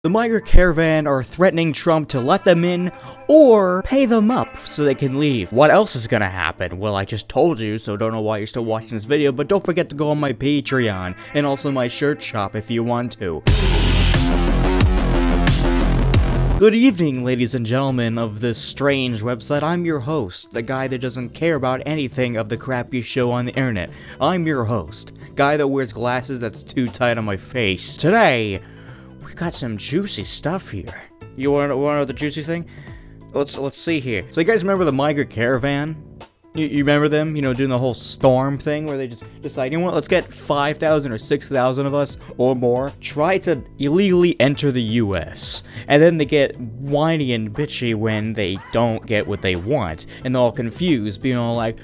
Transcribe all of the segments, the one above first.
The migrant caravan are threatening Trump to let them in or pay them up so they can leave. What else is gonna happen? Well, I just told you, so don't know why you're still watching this video, but don't forget to go on my Patreon and also my shirt shop if you want to. Good evening, ladies and gentlemen of this strange website. I'm your host, the guy that doesn't care about anything of the crappy show on the internet. I'm your host, guy that wears glasses that's too tight on my face. Today, we've got some juicy stuff here. You wanna know the juicy thing? Let's see here. So you guys remember the migrant caravan? You remember them? You know, doing the whole storm thing where they just decide, you know what, let's get 5,000 or 6,000 of us or more, try to illegally enter the US. And then they get whiny and bitchy when they don't get what they want. And they're all confused, being all like,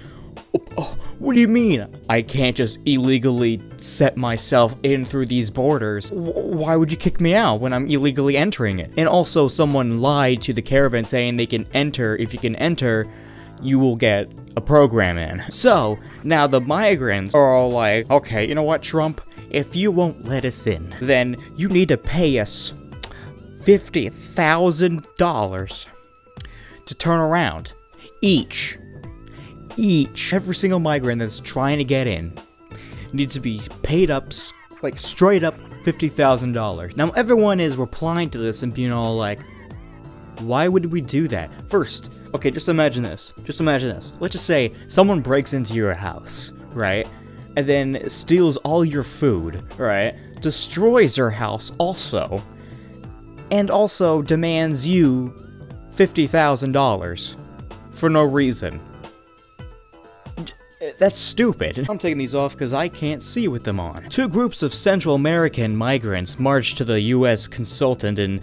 oh, what do you mean? I can't just illegally set myself in through these borders. Why would you kick me out when I'm illegally entering it? And also someone lied to the caravan saying they can enter, if you can enter, you will get a program in. So, now the migrants are all like, okay, you know what, Trump? If you won't let us in, then you need to pay us $50,000 to turn around. Each. Every single migrant that's trying to get in needs to be paid up, like, straight up $50,000. Now, everyone is replying to this and being all like, why would we do that? First, okay, just imagine this. Let's just say someone breaks into your house, right? And then steals all your food, right? Destroys your house also. And also demands you $50,000 for no reason. That's stupid. I'm taking these off because I can't see with them on. Two groups of Central American migrants marched to the U.S. consulate in,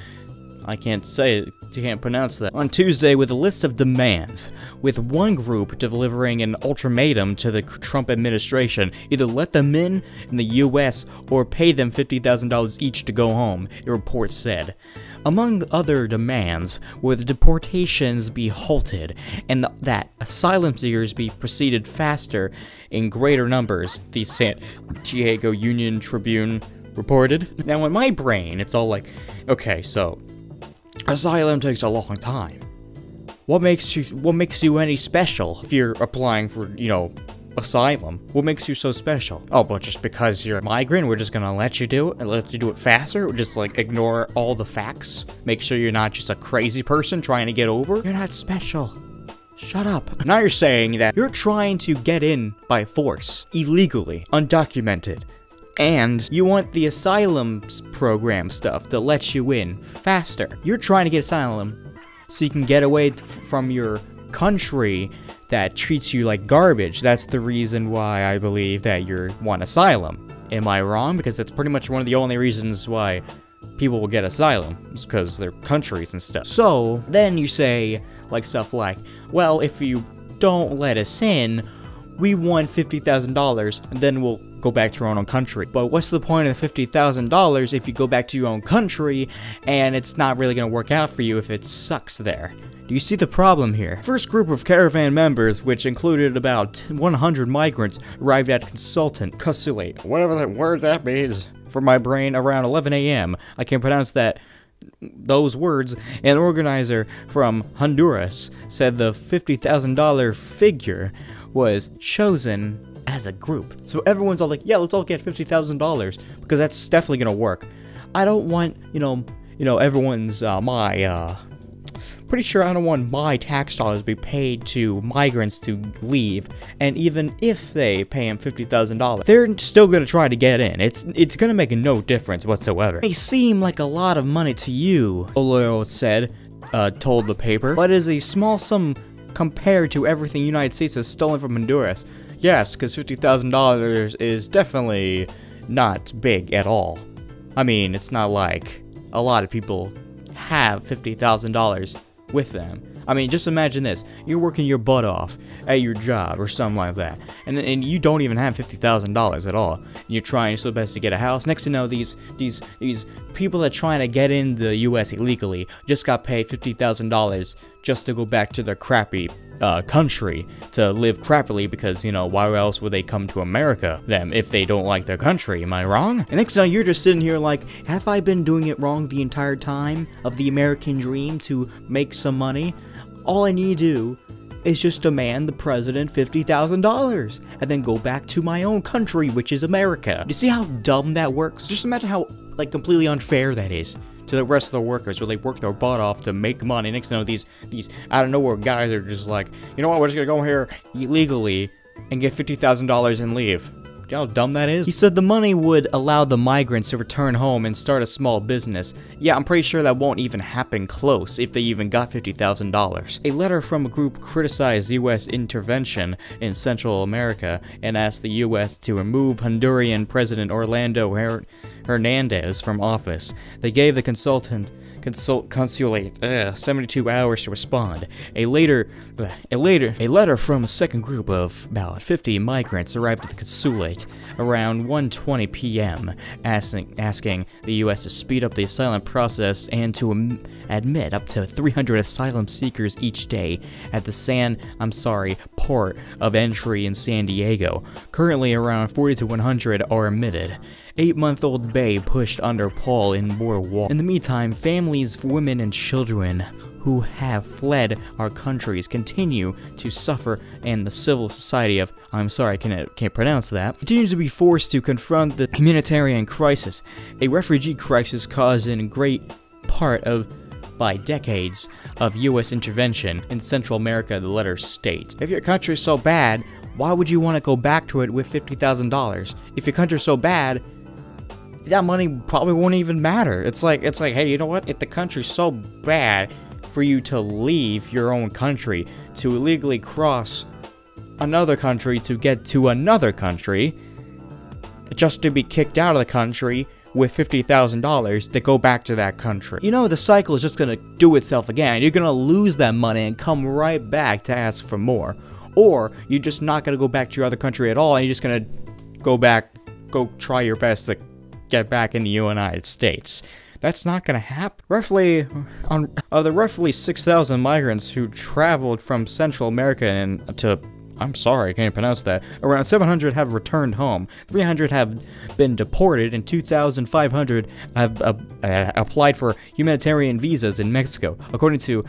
I can't say it, you can't pronounce that, on Tuesday with a list of demands, with one group delivering an ultimatum to the Trump administration, either let them in the U.S. or pay them $50,000 each to go home, a report said. Among other demands were the deportations be halted and that asylum seekers be proceeded faster in greater numbers, the San Diego Union Tribune reported. Now in my brain, it's all like, okay, so asylum takes a long time. What makes you any special if you're applying for, you know, asylum? What makes you so special? Oh, but just because you're a migrant, we're just gonna let you do it and let you do it faster? Or just like ignore all the facts? Make sure you're not just a crazy person trying to get over? You're not special. Shut up. Now you're saying that you're trying to get in by force, illegally, undocumented. And you want the asylum program stuff to let you in faster. You're trying to get asylum so you can get away from your country that treats you like garbage. That's the reason why I believe that you want asylum. Am I wrong? Because that's pretty much one of the only reasons why people will get asylum, is because they're countries and stuff. So, then you say, like, stuff like, well, if you don't let us in, we want $50,000, and then we'll go back to our own country. But what's the point of $50,000 if you go back to your own country, and it's not really gonna work out for you if it sucks there? Do you see the problem here? First group of caravan members, which included about 100 migrants, arrived at consulate, whatever that word that means, for my brain around 11 a.m. I can't pronounce those words. An organizer from Honduras said the $50,000 figure was chosen as a group. So everyone's all like, yeah, let's all get $50,000 because that's definitely gonna work. I don't want, you know, everyone's, pretty sure I don't want my tax dollars to be paid to migrants to leave, and even if they pay them $50,000, they're still gonna try to get in. It's gonna make no difference whatsoever. It may seem like a lot of money to you, Olero said, told the paper, but is a small sum compared to everything the United States has stolen from Honduras. Yes, because $50,000 is definitely not big at all. I mean, it's not like a lot of people have $50,000 with them. I mean, just imagine this. You're working your butt off at your job or something like that, and you don't even have $50,000 at all. You're trying so best to get a house. Next to know, these people that are trying to get in the U.S. illegally just got paid $50,000 just to go back to their crappy country to live crappily because, you know, why else would they come to America then if they don't like their country? Am I wrong? And next time you're just sitting here like, have I been doing it wrong the entire time of the American dream to make some money? All I need to do is just demand the president $50,000 and then go back to my own country, which is America. You see how dumb that works? Just imagine how, like, completely unfair that is to the rest of the workers, where they work their butt off to make money. Next thing you know, these out of nowhere guys are just like, you know what, we're just gonna go here illegally and get $50,000 and leave. You know how dumb that is? He said the money would allow the migrants to return home and start a small business. Yeah, I'm pretty sure that won't even happen close if they even got $50,000. A letter from a group criticized U.S. intervention in Central America and asked the U.S. to remove Honduran President Orlando Hernandez from office. They gave the consulate 72 hours to respond. A letter from a second group of about 50 migrants arrived at the consulate around 1:20 p.m., asking the U.S. to speed up the asylum process and to admit up to 300 asylum seekers each day at the port of entry in San Diego. Currently, around 40 to 100 are admitted. 8-month-old babe pushed under Paul in more wall. In the meantime, families, women, and children who have fled our countries continue to suffer, and the civil society of, I'm sorry, I can't pronounce that, continues to be forced to confront the humanitarian crisis, a refugee crisis caused in great part by decades of U.S. intervention in Central America, the letter states. If your country's so bad, why would you want to go back to it with $50,000? If your country's so bad, that money probably won't even matter. It's like, hey, you know what? If the country's so bad for you to leave your own country, to illegally cross another country to get to another country, just to be kicked out of the country with $50,000 to go back to that country. You know, the cycle is just gonna do itself again. You're gonna lose that money and come right back to ask for more. Or you're just not gonna go back to your other country at all, and you're just gonna go try your best to get back in the United States. That's not gonna happen. Of the roughly 6,000 migrants who traveled from Central America and to, I'm sorry, I can't pronounce that, around 700 have returned home, 300 have been deported, and 2,500 have applied for humanitarian visas in Mexico, according to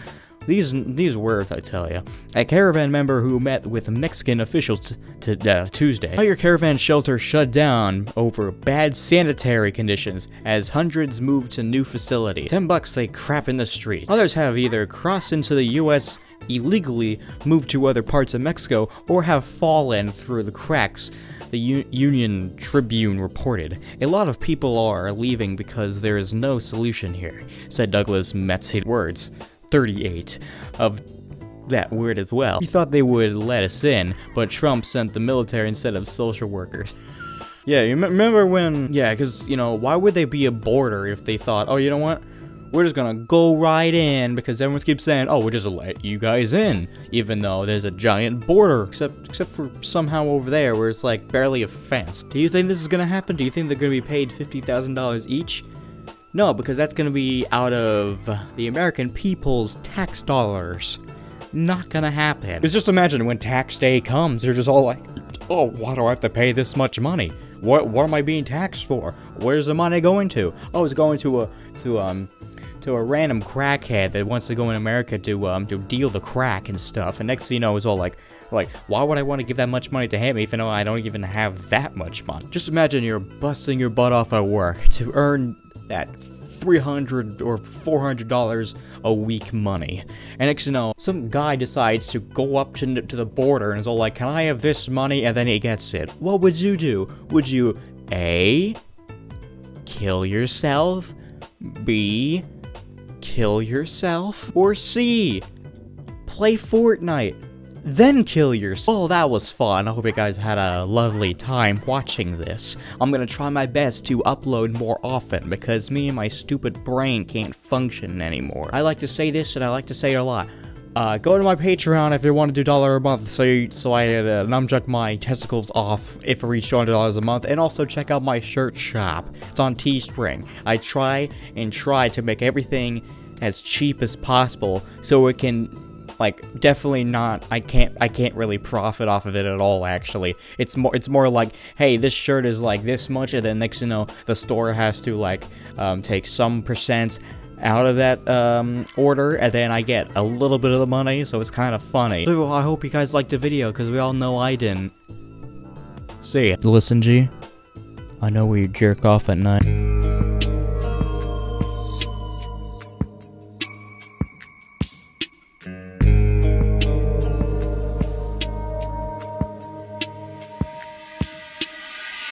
these words, I tell you. A caravan member who met with Mexican officials Tuesday. Now your caravan shelter shut down over bad sanitary conditions as hundreds moved to new facility. $10 they crap in the street. Others have either crossed into the U.S. illegally, moved to other parts of Mexico, or have fallen through the cracks, the Union Tribune reported. A lot of people are leaving because there is no solution here, said Douglas Metz. Words 38 of that word as well. He thought they would let us in, but Trump sent the military instead of social workers. Yeah, you remember when, yeah, because, you know, why would they be a border if they thought, oh, you know what? We're just gonna go right in, because everyone keeps saying, oh, we'll just let you guys in, even though there's a giant border, except for somehow over there where it's like barely a fence. Do you think this is gonna happen? Do you think they're gonna be paid $50,000 each? No, because that's gonna be out of the American people's tax dollars. Not gonna happen. Because just imagine when tax day comes, they're just all like, oh, why do I have to pay this much money? What am I being taxed for? Where's the money going to? Oh, it's going to a random crackhead that wants to go in America to deal the crack and stuff. And next thing you know, it's all like, why would I want to give that much money to him even though I don't even have that much money? Just imagine you're busting your butt off at work to earn that $300 or $400 a week money. And next you know, some guy decides to go up to the border and is all like, can I have this money? And then he gets it. What would you do? Would you A, kill yourself, B, kill yourself, or C, play Fortnite, then kill yourself? Oh, that was fun. I hope you guys had a lovely time watching this. I'm gonna try my best to upload more often because me and my stupid brain can't function anymore. I like to say this and I like to say it a lot. Go to my Patreon if you want to do $1 a month so I numchuck my testicles off if I reach $200 a month, and also check out my shirt shop. It's on Teespring. I try to make everything as cheap as possible so it can like, definitely not, I can't really profit off of it at all, actually. It's more like, hey, this shirt is like this much, and then next you know, the store has to, like, take some percent out of that order, and then I get a little bit of the money, so it's kind of funny. So I hope you guys liked the video, because we all know I didn't. See ya. Listen, G, I know we jerk off at night.